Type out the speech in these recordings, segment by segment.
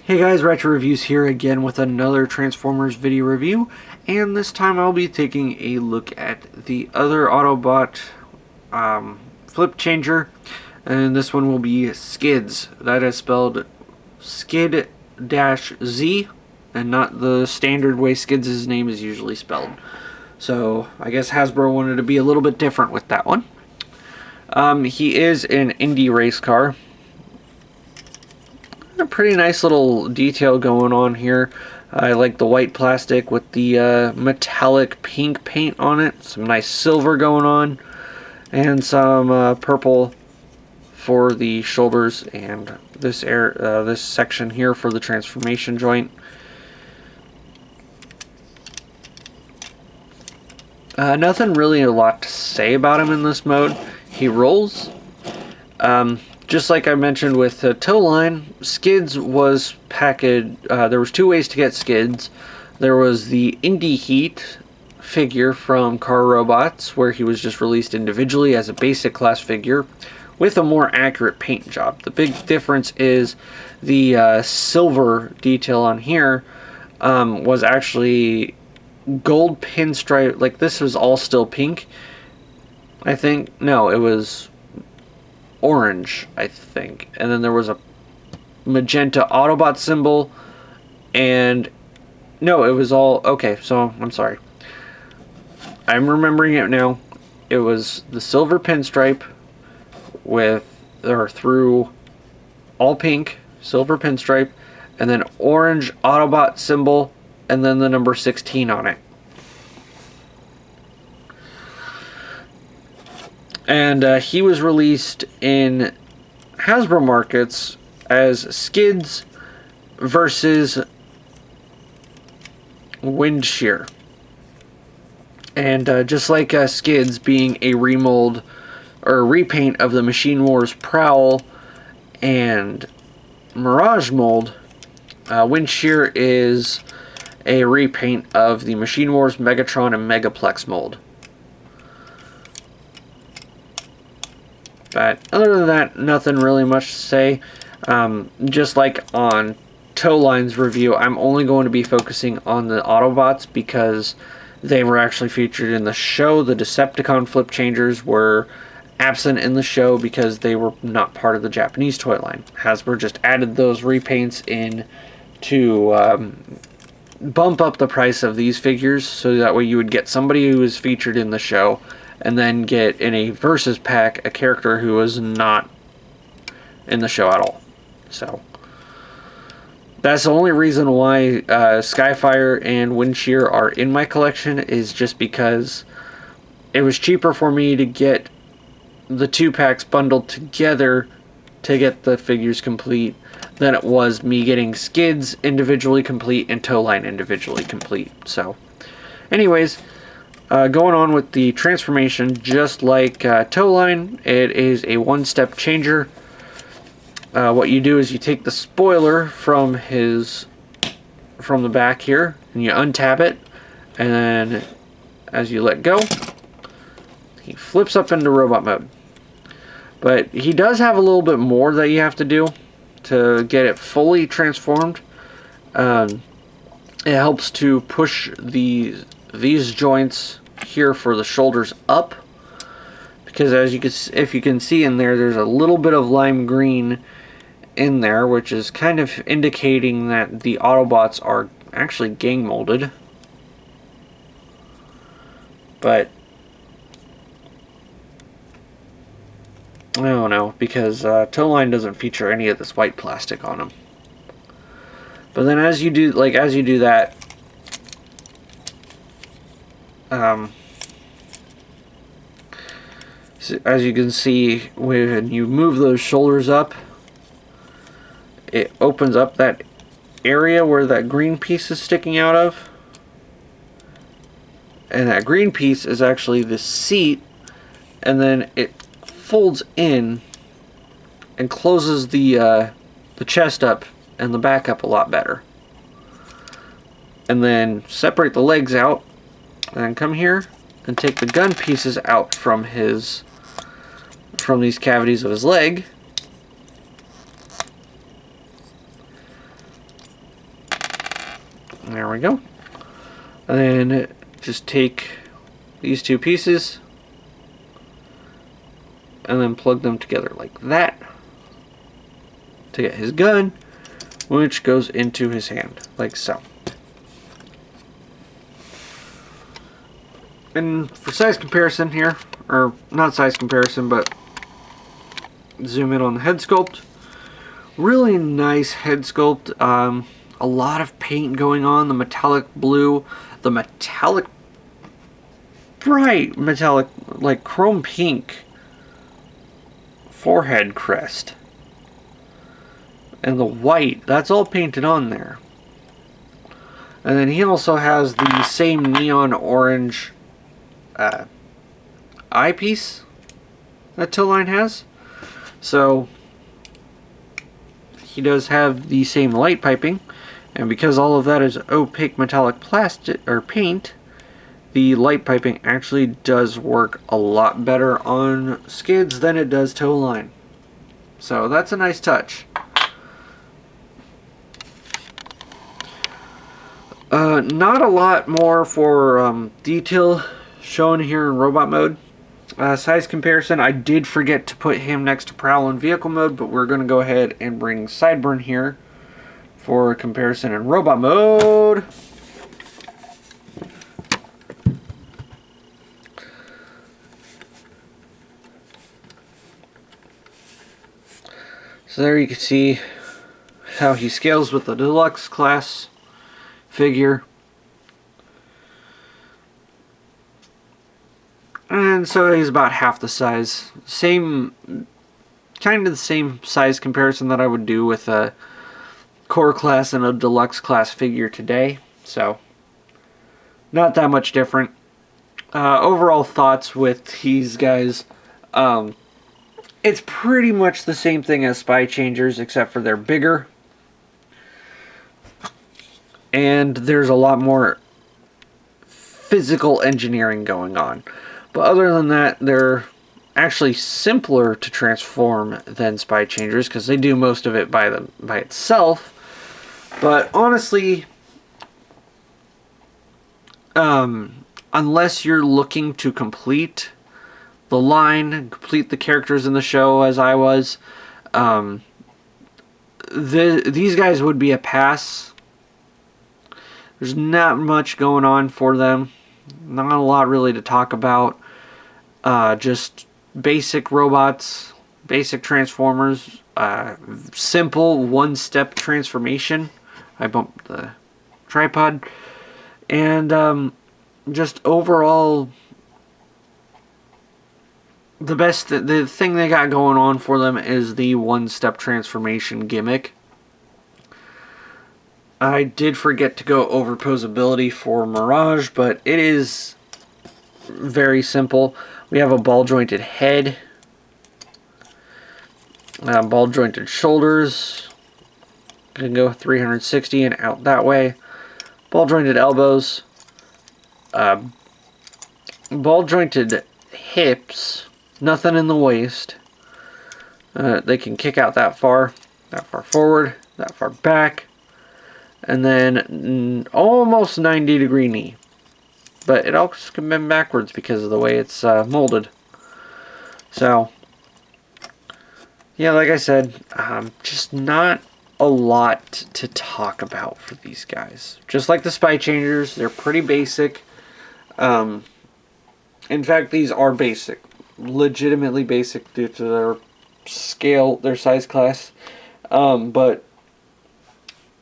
Hey guys, Retro Reviews here again with another Transformers video review, and this time I'll be taking a look at the other Autobot flip changer, and this one will be Skids. That is spelled Skid-Z, and not the standard way Skids' name is usually spelled. So I guess Hasbro wanted to be a little bit different with that one. He is an Indy race car. A pretty nice little detail going on here. I like the white plastic with the metallic pink paint on it. Some nice silver going on, and some purple for the shoulders, and this this section here for the transformation joint. Nothing really a lot to say about him in this mode. He rolls. Just like I mentioned with the tow line, Skids was packaged. There was two ways to get Skids. There was the Indy Heat figure from Car Robots, where he was just released individually as a basic class figure with a more accurate paint job. The big difference is the silver detail on here was actually gold pinstripe. Like, this was all still pink, I think. No, it was orange, I think, and then there was a magenta Autobot symbol, and no, it was all okay. So I'm sorry, I'm remembering it now. It was the silver pinstripe with through all pink silver pinstripe, and then orange Autobot symbol, and then the number 16 on it. And he was released in Hasbro markets as Skids versus Wind Shear. And just like Skids being a remold or a repaint of the Machine Wars Prowl and Mirage mold, Wind Shear is a repaint of the Machine Wars Megatron and Megaplex mold. But other than that, nothing really much to say. Just like on Tow Line's review, I'm only going to be focusing on the Autobots because they were actually featured in the show. The Decepticon flip changers were absent in the show because they were not part of the Japanese toy line. Hasbro just added those repaints in to bump up the price of these figures, so that way you would get somebody who was featured in the show, and then get in a versus pack a character who was not in the show at all. So that's the only reason why Skyfire and Wind Shear are in my collection, is just because it was cheaper for me to get the two packs bundled together to get the figures complete than it was me getting Skids individually complete and Tow Line individually complete. So anyways, going on with the transformation, just like Tow Line, it is a one-step changer. What you do is you take the spoiler from the back here, and you untap it, and then as you let go, he flips up into robot mode. But he does have a little bit more that you have to do to get it fully transformed. It helps to push these joints here for the shoulders up, because as you can, if you can see in there, there's a little bit of lime green in there, which is kind of indicating that the Autobots are actually gang molded. But I don't know, because Tow Line doesn't feature any of this white plastic on them. But then as you do that, so as you can see, when you move those shoulders up, it opens up that area where that green piece is sticking out of. And that green piece is actually the seat, and then it folds in and closes the chest up and the back up a lot better. And then separate the legs out, and come here and take the gun pieces out from these cavities of his leg, There we go. And then just take these two pieces and then plug them together like that to get his gun, which goes into his hand, like so. And for size comparison here, or not size comparison, but zoom in on the head sculpt. Really nice head sculpt. A lot of paint going on. The metallic blue, the metallic, bright metallic, like chrome pink forehead crest. And the white, that's all painted on there. And then he also has the same neon orange eyepiece that Towline has. So he does have the same light piping, and because all of that is opaque metallic plastic or paint, the light piping actually does work a lot better on skids than it does Towline. So that's a nice touch. Not a lot more for detail shown here in robot mode. Size comparison, I did forget to put him next to Prowl in vehicle mode, but we're going to go ahead and bring Sideburn here for comparison in robot mode. So there you can see how he scales with the deluxe class figure. And so he's about half the size. Kind of the same size comparison that I would do with a core class and a deluxe class figure today. So, not that much different. Overall thoughts with these guys. It's pretty much the same thing as Spy Changers, except for they're bigger. And there's a lot more physical engineering going on. But other than that, they're actually simpler to transform than Spy Changers because they do most of it by itself. But honestly, unless you're looking to complete the line, complete the characters in the show as I was, these guys would be a pass. There's not much going on for them. Not a lot really to talk about. Just basic robots, basic transformers, simple one-step transformation. I bumped the tripod. And just overall, the thing they got going on for them is the one-step transformation gimmick. I did forget to go over posability for Mirage, but it is very simple. We have a ball-jointed head, ball-jointed shoulders, can go 360 and out that way, ball-jointed elbows, ball-jointed hips, nothing in the waist. They can kick out that far forward, that far back, and then almost 90-degree knee. But it also can bend backwards because of the way it's molded. So, yeah, like I said, just not a lot to talk about for these guys. Just like the Spy Changers, they're pretty basic. In fact, these are basic. Legitimately basic due to their scale, their size class. But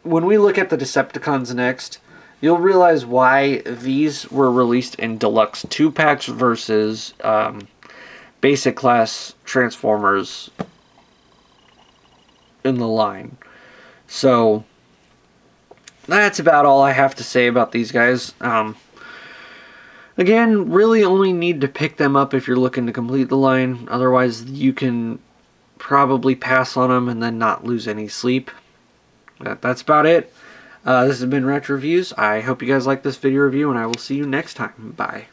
when we look at the Decepticons next, you'll realize why these were released in deluxe 2-packs versus basic class Transformers in the line. So, that's about all I have to say about these guys. Again, really only need to pick them up if you're looking to complete the line. Otherwise, you can probably pass on them and then not lose any sleep. That's about it. This has been Retro Reviews. I hope you guys like this video review, and I will see you next time. Bye.